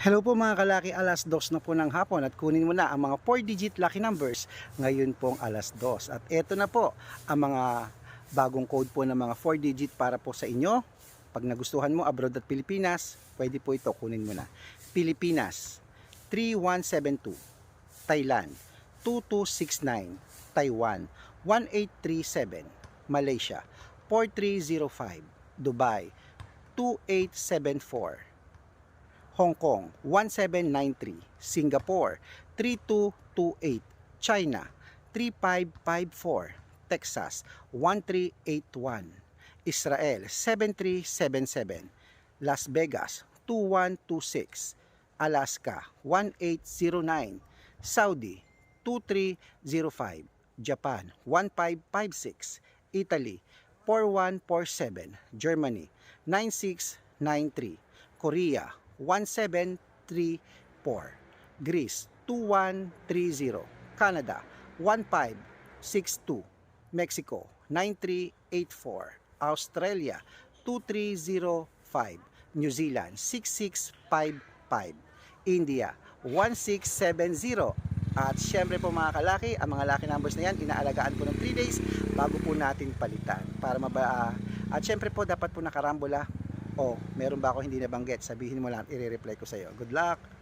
Hello po mga kalaki, alas 2 na po ng hapon at kunin mo na ang mga 4-digit lucky numbers ngayon pong alas 2. At eto na po ang mga bagong code po ng mga 4-digit para po sa inyo. Pag nagustuhan mo abroad at Pilipinas, pwede po ito, kunin mo na. Pilipinas 3172, Thailand 2269, Taiwan 1837, Malaysia 4305, Dubai 2874, Hong Kong 1793, Singapore 3228, China 3554, Texas 1381, Israel 7377, Las Vegas 2126, Alaska 1809, Saudi 2305, Japan 1556, Italy 4147, Germany 9693, Korea 1734, Greece 2130, Canada 1562, Mexico 9384, Australia 2305, New Zealand 6655, India 1670. At syempre po mga kalaki, ang mga lucky numbers na yan inaalagaan po ng 3 days bago po natin palitan para at syempre po dapat po nakarambola o meron ba ako hindi nabanggit, sabihin mo lang, i-reply ko sa iyo. Good luck!